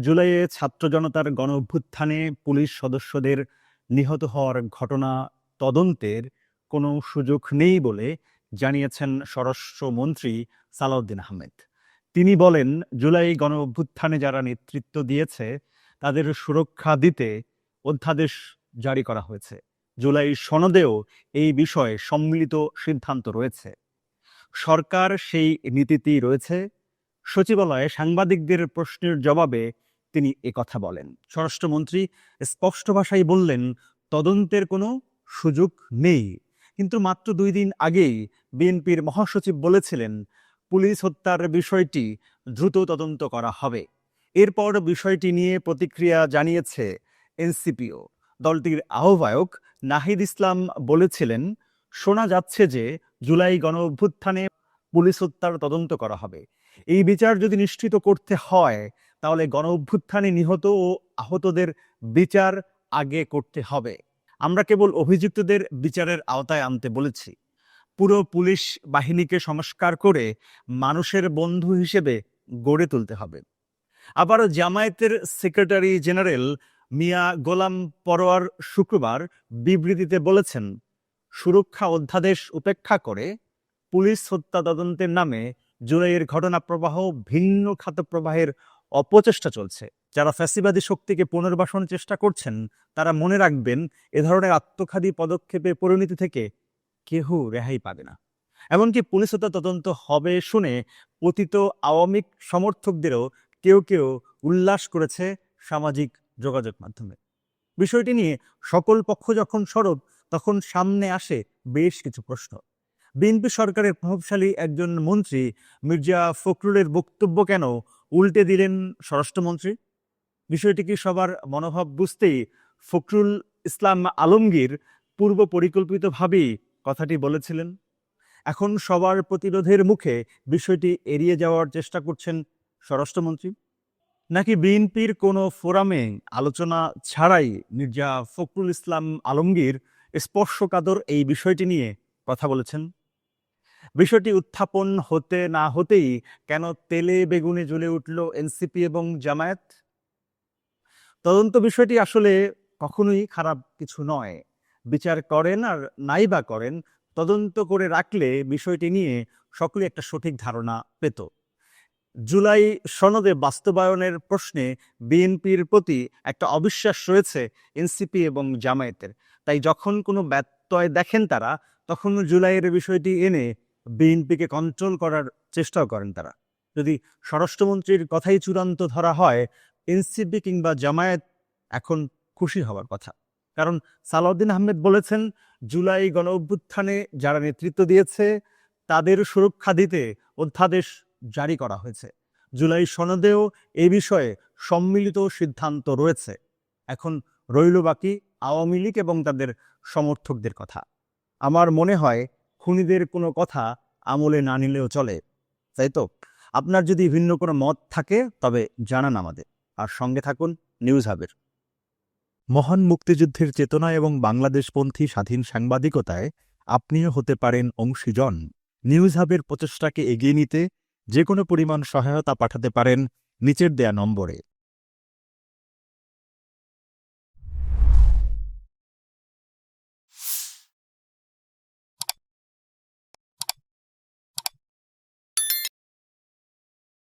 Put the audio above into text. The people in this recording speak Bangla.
জুলাইয়ে ছাত্র জনতার গণঅভ্যুত্থানে পুলিশ সদস্যদের নিহত হওয়ার ঘটনা তদন্তের কোনো সুযোগ নেই বলে জানিয়েছেন স্বরাষ্ট্রমন্ত্রী সালাউদ্দিন আহমেদ। তিনি বলেন, জুলাই গণঅভ্যুত্থানে যারা নেতৃত্ব দিয়েছে তাদের সুরক্ষা দিতে অধ্যাদেশ জারি করা হয়েছে। জুলাই সনদেও এই বিষয়ে সম্মিলিত সিদ্ধান্ত রয়েছে। সরকার সেই নীতিতেই রয়েছে। সচিবালয়ে সাংবাদিকদের প্রশ্নের জবাবে তিনি একথা বলেন। স্বরাষ্ট্রমন্ত্রী স্পষ্ট ভাষায় বললেন, তদন্তের কোনো সুযোগ নেই। কিন্তু মাত্র 2 দিন আগেই বিএনপির মহাসচিব বলেছিলেন, পুলিশ হত্যার বিষয়টি দ্রুত তদন্ত করা হবে। এরপর বিষয়টি নিয়ে প্রতিক্রিয়া জানিয়েছে এনসিপিও। দলটির আহ্বায়ক নাহিদ ইসলাম বলেছিলেন, শোনা যাচ্ছে যে জুলাই গণঅভ্যুত্থানে পুলিশ হত্যার তদন্ত করা হবে। এই বিচার যদি নিশ্চিত করতে হয় তাহলে গণঅভ্যুত্থানে নিহত ও আহতদের বিচার আগে করতে হবে। আমরা কেবল অভিযুক্তদের বিচারের আওতায় আনতে বলেছি। পুরো পুলিশ বাহিনীকে সংস্কার করে মানুষের বন্ধু হিসেবে গড়ে তুলতে হবে। আবার জামায়াতের সেক্রেটারি জেনারেল মিয়া গোলাম পরোয়ার শুক্রবার বিবৃতিতে বলেছেন, সুরক্ষা অধ্যাদেশ উপেক্ষা করে পুলিশ হত্যা তদন্তের নামে জুলাইয়ের ঘটনা প্রবাহ ভিন্ন খাত প্রবাহের অপচেষ্টা চলছে। যারা ফ্যাসিবাদী শক্তিকে পুনর্বাসনের চেষ্টা করছেন তারা মনে রাখবেন, এ ধরনের আত্মঘাতী পদক্ষেপের পরিণতি থেকে কেউ রেহাই পাবে না। এমনকি পুলিশ হত্যা তদন্ত হবে শুনে পতিত আওয়ামী সমর্থকদেরও কেউ কেউ উল্লাস করেছে সামাজিক যোগাযোগ মাধ্যমে। বিষয়টি নিয়ে সকল পক্ষ যখন সরব তখন সামনে আসে বেশ কিছু প্রশ্ন। বিএনপি সরকারের প্রভাবশালী একজন মন্ত্রী মির্জা ফখরুলের বক্তব্য কেন উল্টে দিলেন স্বরাষ্ট্রমন্ত্রী? বিষয়টি কি সবার মনোভাব বুঝতেই ফখরুল ইসলাম আলমগীর পূর্ব পরিকল্পিতভাবেই কথাটি বলেছিলেন? এখন সবার প্রতিরোধের মুখে বিষয়টি এড়িয়ে যাওয়ার চেষ্টা করছেন স্বরাষ্ট্রমন্ত্রী? নাকি বিএনপির কোনো ফোরামে আলোচনা ছাড়াই মির্জা ফখরুল ইসলাম আলমগীর স্পর্শকাতর এই বিষয়টি নিয়ে কথা বলেছেন? বিষয়টি উত্থাপন হতে না হতেই কেন তেলে বেগুনে জ্বলে উঠল এনসিপি এবং জামায়াত? তদন্ত বিষয়টি আসলে কখনোই খারাপ কিছু নয়। বিচার করেন আর নাই বা করেন, তদন্ত করে রাখলে বিষয়টি নিয়ে সকলে একটা সঠিক ধারণা পেত। জুলাই সনদে বাস্তবায়নের প্রশ্নে বিএনপির প্রতি একটা অবিশ্বাস রয়েছে এনসিপি এবং জামায়াতের। তাই যখন কোনো ব্যত্যয় দেখেন তারা, তখন জুলাইয়ের বিষয়টি এনে বিএনপিকে কন্ট্রোল করার চেষ্টাও করেন তারা। যদি স্বরাষ্ট্রমন্ত্রীর কথাই চূড়ান্ত ধরা হয়, এনসিপি কিংবা জামায়াত এখন খুশি হওয়ার কথা। কারণ সালাউদ্দিন আহমেদ বলেছেন, জুলাই গণঅভ্যুত্থানে যারা নেতৃত্ব দিয়েছে তাদের সুরক্ষা দিতে অধ্যাদেশ জারি করা হয়েছে। জুলাই সনদেও এ বিষয়ে সম্মিলিত সিদ্ধান্ত রয়েছে। এখন রইল বাকি আওয়ামী লীগ এবং তাদের সমর্থকদের কথা। আমার মনে হয় খুনিদের কোনো কথা আমলে না নিলেও চলে, তাই তো? আপনার যদি ভিন্ন কোনো মত থাকে তবে জানান আমাদের। আর সঙ্গে থাকুন নিউজ হাবের। মহান মুক্তিযুদ্ধের চেতনা এবং বাংলাদেশপন্থী স্বাধীন সাংবাদিকতায় আপনিও হতে পারেন অংশীজন। নিউজ হাবের প্রচেষ্টাকে এগিয়ে নিতে যে কোনো পরিমাণ সহায়তা পাঠাতে পারেন নিচের দেয়া নম্বরে।